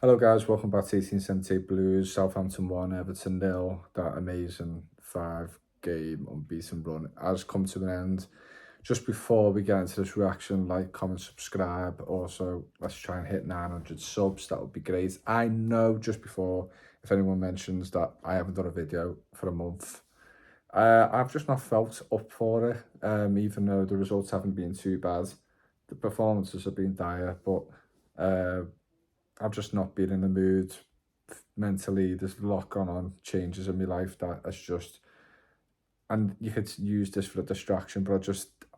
Hello, guys. Welcome back to 1878 Blues. Southampton 1, Everton 0. That amazing five-game unbeaten run has come to an end. Just before we get into this reaction, like, comment, subscribe. Also, let's try and hit 900 subs. That would be great. I know just before, if anyone mentions that I haven't done a video for a month, I've just not felt up for it, even though the results haven't been too bad. The performances have been dire, but uh, I've just not been in the mood mentally. There's a lot going on, changes in my life that has just, and you could use this for a distraction, but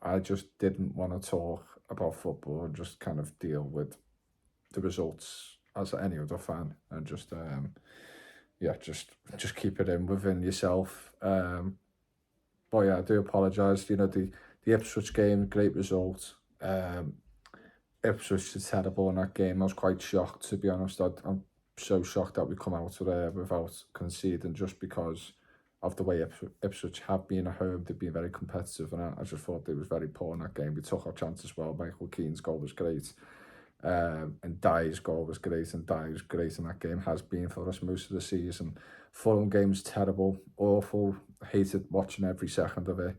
I just didn't want to talk about football and just kind of deal with the results as any other fan and just yeah, just keep it in within yourself. But yeah, I do apologise. The Ipswich game, great result. Ipswich is terrible in that game. I was quite shocked, to be honest. I'm so shocked that we come out of there without conceding just because of the way Ipswich have been at home. They've been very competitive, and I just thought they was very poor in that game. We took our chances well. Michael Keane's goal was great, and Dyer's goal was great, and Dyer's great in that game, has been for us most of the season. Fulham game's terrible, awful. Hated watching every second of it.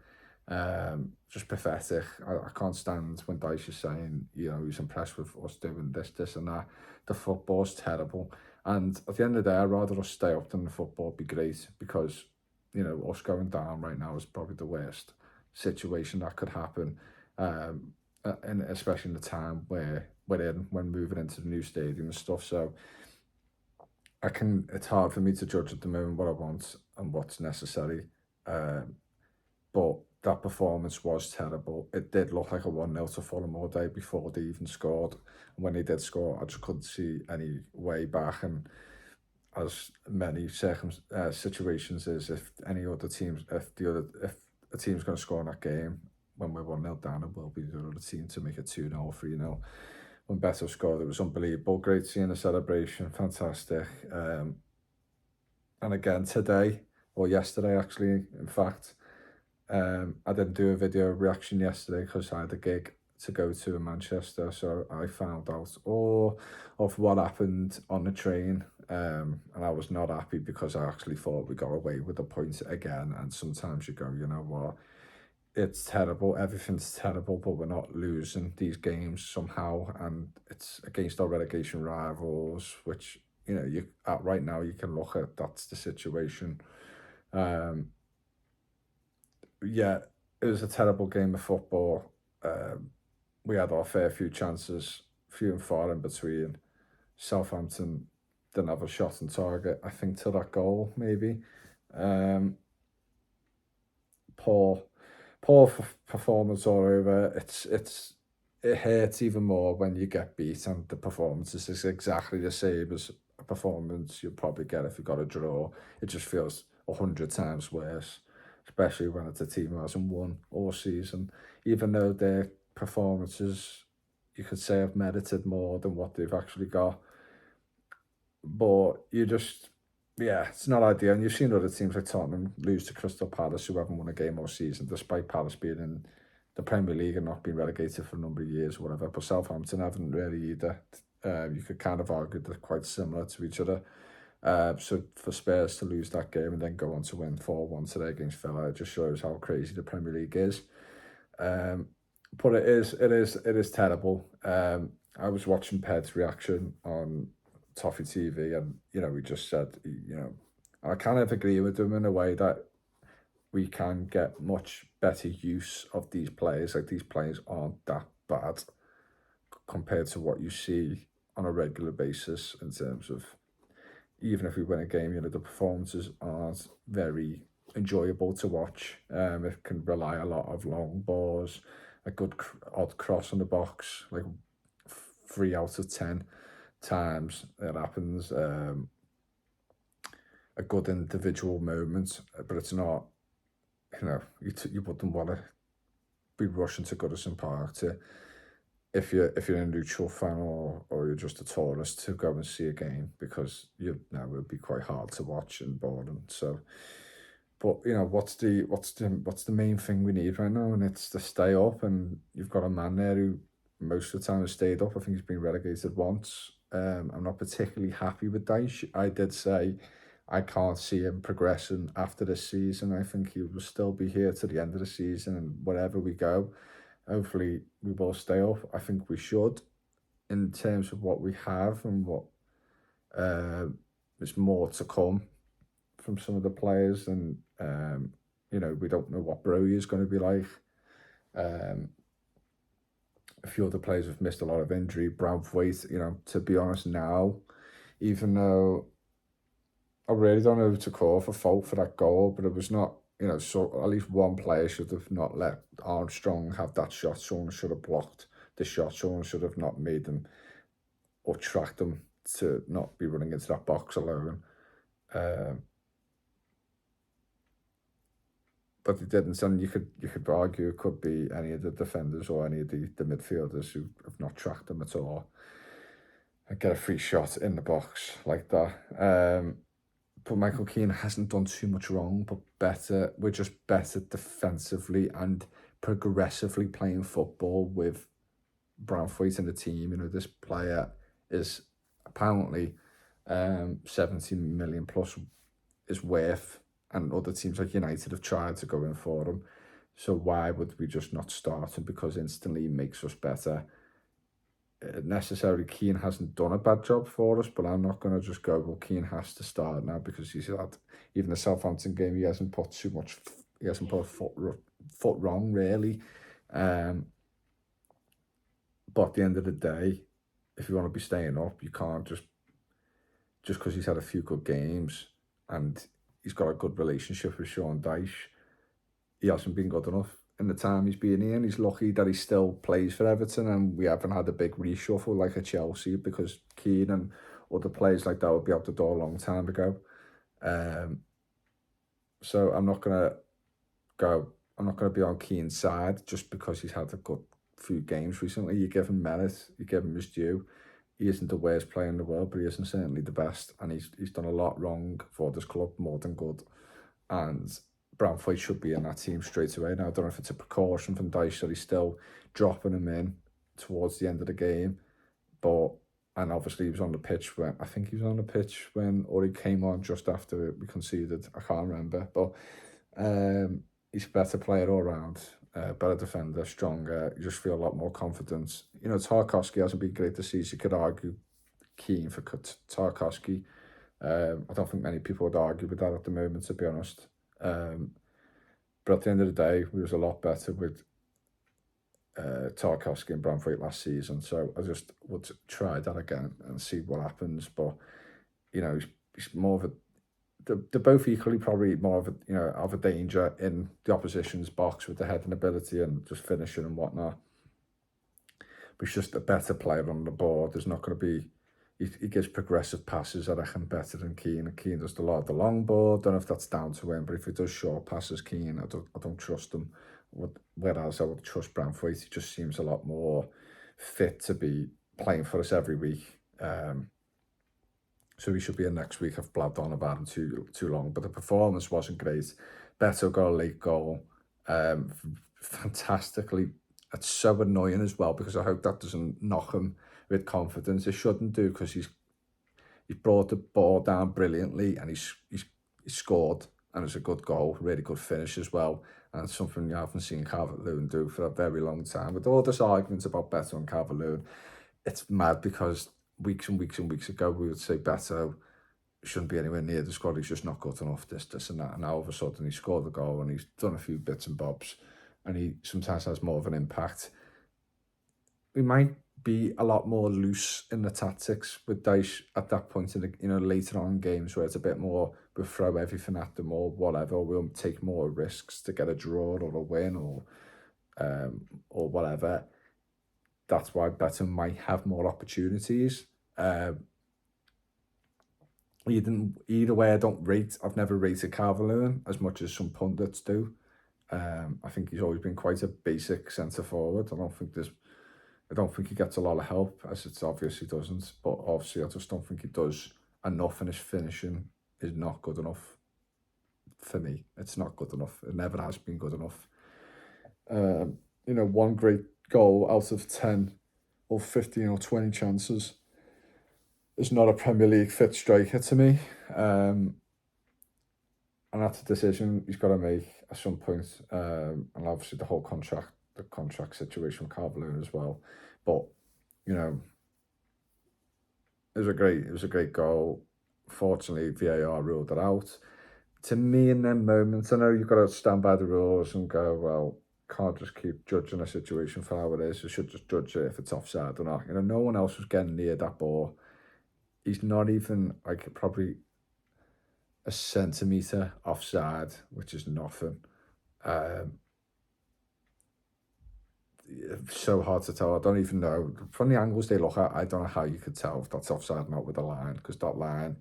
Just pathetic. I can't stand when Dyche is saying, he's impressed with us doing this, and that. The football's terrible. And at the end of the day, I'd rather us stay up than the football be great because, us going down right now is probably the worst situation that could happen. And especially in the time where we're in, when moving into the new stadium and stuff. So it's hard for me to judge at the moment what I want and what's necessary. But that performance was terrible. It did look like a 1-0 to Fulham all day before they even scored. And when they did score, I just couldn't see any way back. And as many situations is, if if a team's going to score in that game, when we're 1-0 down, it will be the other team to make it 2-0 or 3-0. When Beto scored, it was unbelievable. Great seeing the celebration, fantastic. And again, today, or yesterday actually, in fact, I didn't do a video reaction yesterday because I had a gig to go to in Manchester, so I found out all of what happened on the train, and I was not happy because I actually thought we got away with the point again. And sometimes you go, you know what, it's terrible, everything's terrible, but we're not losing these games somehow, and it's against our relegation rivals, which right now you can look at, that's the situation. Yeah, it was a terrible game of football. We had our fair few chances, few and far in between. Southampton didn't have a shot on target, I think, to that goal, maybe. Um, poor, performance all over. It hurts even more when you get beat, and the performance is exactly the same as a performance you'll probably get if you got a draw. It just feels 100 times worse, especially when it's a team who hasn't won all season, even though their performances, you could say, have merited more than what they've actually got. But yeah, it's not ideal. And you've seen other teams like Tottenham lose to Crystal Palace, who haven't won a game all season, despite Palace being in the Premier League and not being relegated for a number of years or whatever. But Southampton haven't really either. You could kind of argue they're quite similar to each other. So for Spurs to lose that game and then go on to win 4-1 today against Villa, it just shows how crazy the Premier League is. But it is terrible. I was watching Ped's reaction on Toffee TV, and he just said, I kind of agree with him in a way that we can get much better use of these players. Like, these players aren't that bad compared to what you see on a regular basis in terms of, even if we win a game, the performances aren't very enjoyable to watch. It can rely a lot of long balls, a good odd cross on the box, like 3 out of 10 times it happens. A good individual moment, but it's not, you wouldn't want to be rushing to Goodison Park to, if you're a neutral fan, or you're just a tourist, to go and see a game, because it would be quite hard to watch and boring. So, but what's the main thing we need right now? And it's to stay up, and you've got a man there who most of the time has stayed up. I think he's been relegated once. I'm not particularly happy with Dyche. I did say I can't see him progressing after this season. I think he will still be here to the end of the season, and wherever we go, hopefully we will stay up. I think we should, in terms of what we have and what uh, there's more to come from some of the players, and we don't know what Brogy is going to be like. Um, a few other players have missed a lot of injury. Braithwaite, to be honest now, even though I really don't know who to call for fault for that goal, but it was not, so at least one player should have not let Armstrong have that shot. Someone should have blocked the shot. Someone should have not made them or tracked them to not be running into that box alone. But they didn't, and you could argue it could be any of the defenders or any of the midfielders who have not tracked them at all and get a free shot in the box like that. But Michael Keane hasn't done too much wrong, but better. We're just better defensively and progressively playing football with Braithwaite in the team. This player is apparently 70 million plus is worth, and other teams like United have tried to go in for him. So why would we just not start him? Because instantly he makes us better. Necessarily Keane hasn't done a bad job for us, but I'm not going to just go, well, Keane has to start now, because he's had, even the Southampton game, he hasn't put a foot wrong, really. But at the end of the day, if you want to be staying up, you can't just because he's had a few good games and he's got a good relationship with Sean Dyche, he hasn't been good enough in the time he's been here, and he's lucky that he still plays for Everton and we haven't had a big reshuffle like a Chelsea, because Keane and other players like that would be out the door a long time ago. So I'm not going to be on Keane's side just because he's had a good few games recently. You give him merit, you give him his due. He isn't the worst player in the world, but he isn't certainly the best, and he's done a lot wrong for this club, more than good. And Braithwaite should be in that team straight away. Now, I don't know if it's a precaution from Dyche that he's still dropping him in towards the end of the game, and obviously he was on the pitch when Uri came on just after we conceded. I can't remember, but he's a better player all around, better defender, stronger. You just feel a lot more confidence. Tarkowski hasn't been great this season. You could argue Keane for Tarkowski. I don't think many people would argue with that at the moment, to be honest. But at the end of the day, we was a lot better with Tarkowski and Braithwaite last season. So I just would try that again and see what happens. But he's more of a. They're both equally probably more of a danger in the opposition's box with the heading ability and just finishing and whatnot. But he's just a better player on the board. There's not going to be. He gives progressive passes, I reckon, better than Keane. And Keane does a lot of the long ball. Don't know if that's down to him, but if he does short passes, Keane, I don't trust him. Whereas I would trust Braithwaite. He just seems a lot more fit to be playing for us every week. So he should be in next week. I've blabbed on about him too long, but the performance wasn't great. Beto got a late goal, fantastically. It's so annoying as well, because I hope that doesn't knock him with confidence. It shouldn't do, because he's brought the ball down brilliantly, and he's scored, and it's a good goal, really good finish as well, and it's something you haven't seen Calvert-Lewin do for a very long time. With all this arguments about Beto and Calvert-Lewin, it's mad, because weeks and weeks and weeks ago we would say Beto shouldn't be anywhere near the squad, he's just not good enough, this and that, and now all of a sudden he scored a goal and he's done a few bits and bobs, and he sometimes has more of an impact. We might be a lot more loose in the tactics with Dyche at that point in the later on games, where it's a bit more we'll throw everything at them or whatever, we'll take more risks to get a draw or a win or whatever. That's why Beto might have more opportunities. Either way, I've never rated Calvert-Lewin as much as some pundits do. I think he's always been quite a basic centre forward. I don't think he gets a lot of help, as it's obvious he doesn't. But obviously, I just don't think he does enough, and his finishing is not good enough for me. It's not good enough. It never has been good enough. One great goal out of 10 or 15 or 20 chances is not a Premier League fit striker to me. And that's a decision he's got to make at some point. And obviously the contract situation with Calvert-Lewin as well. But, you know, it was a great goal. Fortunately, VAR ruled it out. To me, in them moments, I know you've got to stand by the rules and go, well, can't just keep judging a situation for how it is. You should just judge it if it's offside or not. You know, no one else was getting near that ball. He's not even like probably a centimetre offside, which is nothing. So hard to tell. I don't even know. From the angles they look at, I don't know how you could tell if that's offside or not with the line, because that line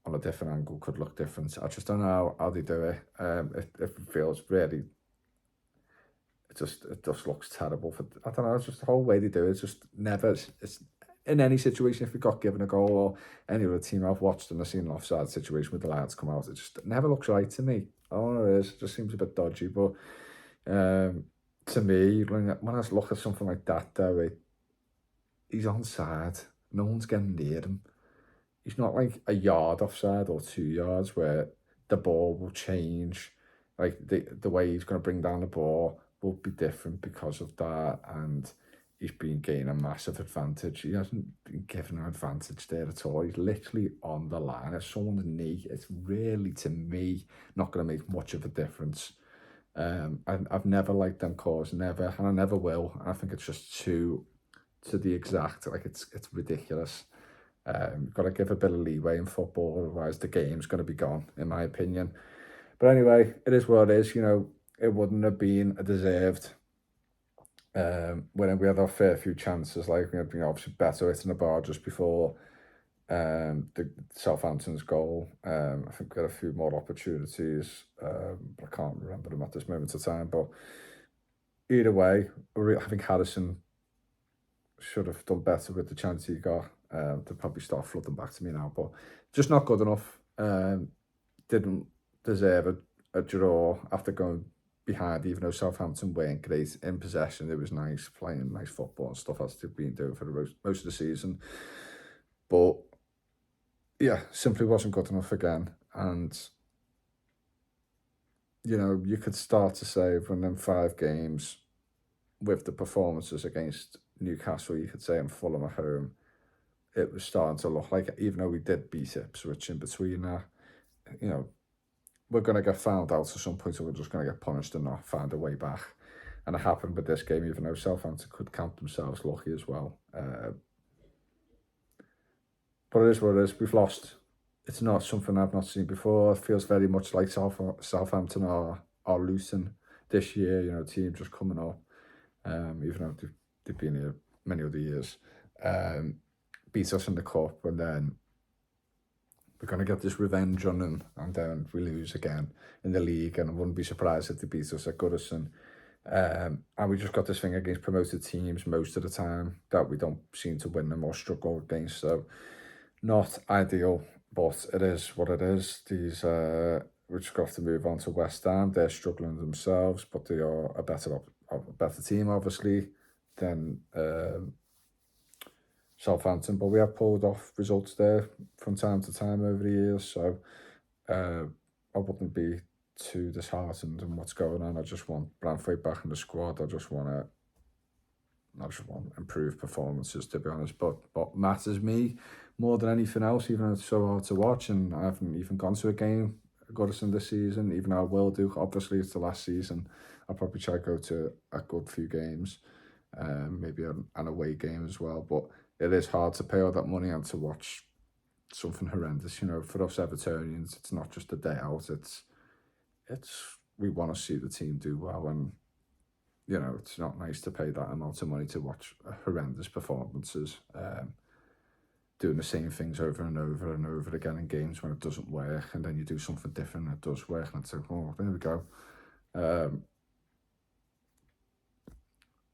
on a different angle could look different. I just don't know how they do it. It feels really, it just looks terrible. I don't know, it's just the whole way they do it. It's just never, it's in any situation, if we got given a goal or any other team I've watched and I've seen an offside situation with the lads come out, it just never looks right to me. I don't know what it is, it just seems a bit dodgy. But to me, when I look at something like that, though, he's onside. No one's getting near him. He's not like a yard offside or 2 yards where the ball will change. Like the way he's going to bring down the ball will be different because of that. And he's been gaining a massive advantage. He hasn't been given an advantage there at all. He's literally on the line. If someone's knee, it's really, to me, not going to make much of a difference. I've never liked them calls, never, and I never will. I think it's just too to the exact, like it's ridiculous. You've got to give a bit of leeway in football, otherwise the game's going to be gone, in my opinion. But anyway, it is what it is. You know, it wouldn't have been a deserved when we had our fair few chances. Like, you know, obviously Beto hitting the bar just before the Southampton's goal. I think we had a few more opportunities, but I can't remember them at this moment of time. But either way, I think Harrison should have done better with the chance he got. They'll probably start flooding back to me now, but just not good enough. Didn't deserve a draw after going behind, even though Southampton weren't great in possession. It was nice, playing nice football and stuff as they've been doing for most of the season. But yeah, simply wasn't good enough again. And, you know, you could start to say from them 5 games with the performances against Newcastle, you could say, and Fulham at home, it was starting to look like, even though we did beat Ipswich in between that, you know, we're going to get found out at some point, so we're just going to get punished and not find a way back. And it happened with this game, even though Southampton could count themselves lucky as well. But it is what it is. We've lost. It's not something I've not seen before. It feels very much like Southampton or Luton this year. You know, team just coming up, even though they've been here many other years. Beat us in the cup, and then we're going to get this revenge on them, and then we lose again in the league, and I wouldn't be surprised if they beat us at Goodison. And we just got this thing against promoted teams most of the time that we don't seem to win them or struggle against. So not ideal, but it is what it is. These we just got to move on to West Ham. They're struggling themselves, but they are a better team, obviously, than Southampton. But we have pulled off results there from time to time over the years, so I wouldn't be too disheartened in what's going on. I just want Branthwaite back in the squad. I just want improved performances, to be honest. But what matters me more than anything else, even though it's so hard to watch, and I haven't even gone to a game Goodison this season, even though I will do. Obviously, it's the last season. I'll probably try to go to a good few games, maybe an away game as well. But it is hard to pay all that money and to watch something horrendous. You know, for us Evertonians, it's not just a day out. It's we want to see the team do well, and you know, it's not nice to pay that amount of money to watch horrendous performances, doing the same things over and over and over again in games when it doesn't work, and then you do something different and it does work, and it's like, oh, there we go.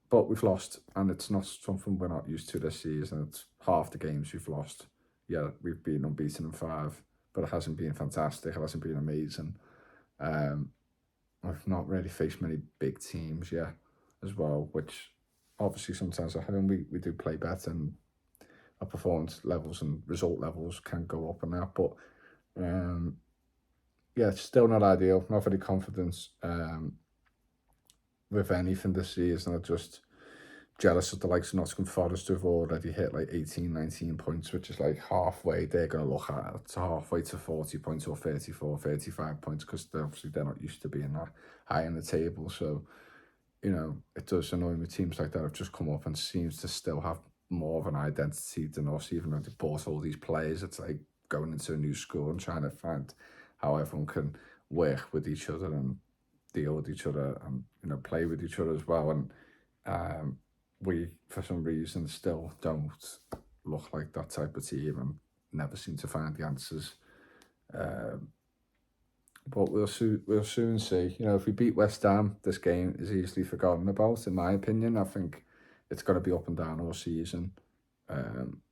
But we've lost, and it's not something we're not used to this season. It's half the games we've lost. Yeah, we've been unbeaten in 5, but it hasn't been fantastic. It hasn't been amazing. I've not really faced many big teams yet as well, which obviously sometimes at home we do play better, and our performance levels and result levels can go up and that. But um, yeah, it's still not ideal. Not very confident with anything this season. I'm just jealous of the likes of Nottingham Forest who've already hit like 18, 19 points, which is like halfway. They're going to look at it halfway to 40 points or 34, 35 points, because obviously they're not used to being that high in the table. So, it does annoy me. Teams like that have just come up and seems to still have more of an identity than us, even though they bought all these players. It's like going into a new school and trying to find how everyone can work with each other and deal with each other and, play with each other as well. And we, for some reason, still don't look like that type of team and never seem to find the answers. But we'll soon see. If we beat West Ham, this game is easily forgotten about, in my opinion. I think it's going to be up and down all season.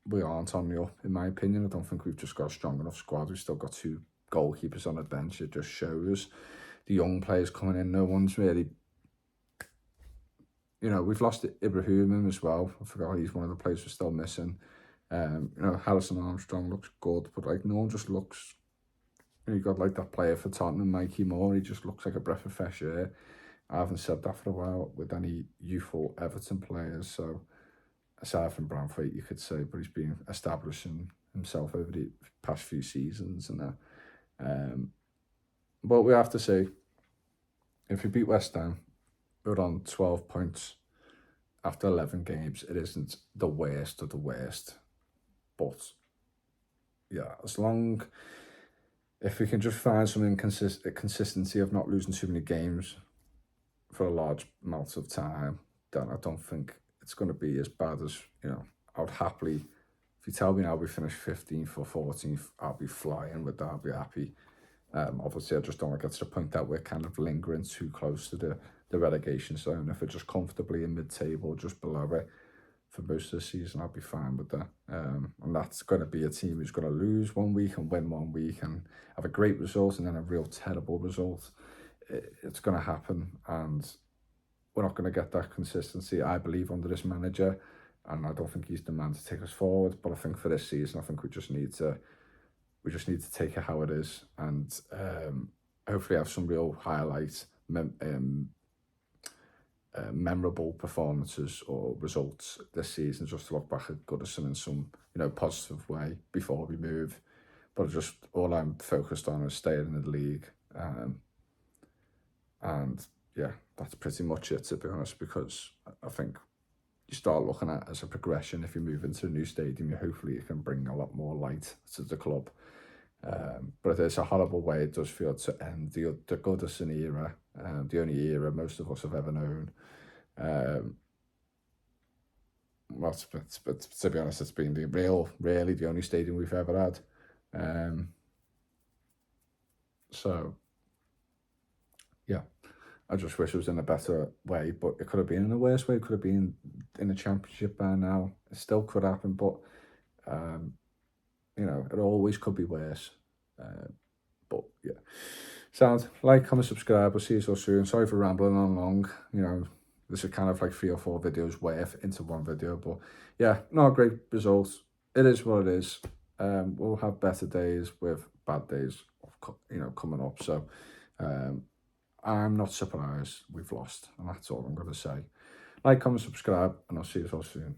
We aren't on the up, in my opinion. I don't think we've just got a strong enough squad. We've still got 2 goalkeepers on the bench. It just shows the young players coming in. No one's really... we've lost Ibrahim as well. I forgot he's one of the players we're still missing. Harrison Armstrong looks good, but like no one just looks... You got like that player for Tottenham, Mikey Moore. He just looks like a breath of fresh air. I haven't said that for a while with any youthful Everton players. So aside from Bramford, you could say, but he's been establishing himself over the past few seasons and that. But we have to say, if we beat West Ham, we're on 12 points after 11 games. It isn't the worst of the worst, but yeah, if we can just find some consistency of not losing too many games for a large amount of time, then I don't think it's going to be as bad as, I would happily, if you tell me now we finish 15th or 14th, I'll be flying with that, I'll be happy. Obviously, I just don't want to get to the point that we're kind of lingering too close to the relegation zone. If we're just comfortably in mid-table, just below it, for most of the season, I'll be fine with that. And that's going to be a team who's going to lose one week and win one week and have a great result and then a real terrible result. It's going to happen, and we're not going to get that consistency, I believe, under this manager. And I don't think he's the man to take us forward. But I think for this season, I think we just need to take it how it is, and hopefully have some real highlights, memorable performances or results this season, just to look back at Goodison in some positive way before we move. But just all I'm focused on is staying in the league, and yeah, that's pretty much it, to be honest, because I think you start looking at it as a progression. If you move into a new stadium, hopefully you can bring a lot more light to the club. But it's a horrible way it does feel to end the Goodison era, the only era most of us have ever known. But to be honest, it's been really the only stadium we've ever had. So yeah, I just wish it was in a better way, but it could have been in a worse way. It could have been in the Championship by now. It still could happen, but it always could be worse. But yeah, sounds like, comment, subscribe. We'll see you so soon. Sorry for rambling on long. This is kind of like 3 or 4 videos worth into one video, but yeah, not a great result. It is what it is. We'll have better days with bad days, coming up. So I'm not surprised we've lost, and that's all I'm going to say. Like, comment, subscribe, and I'll see you so soon.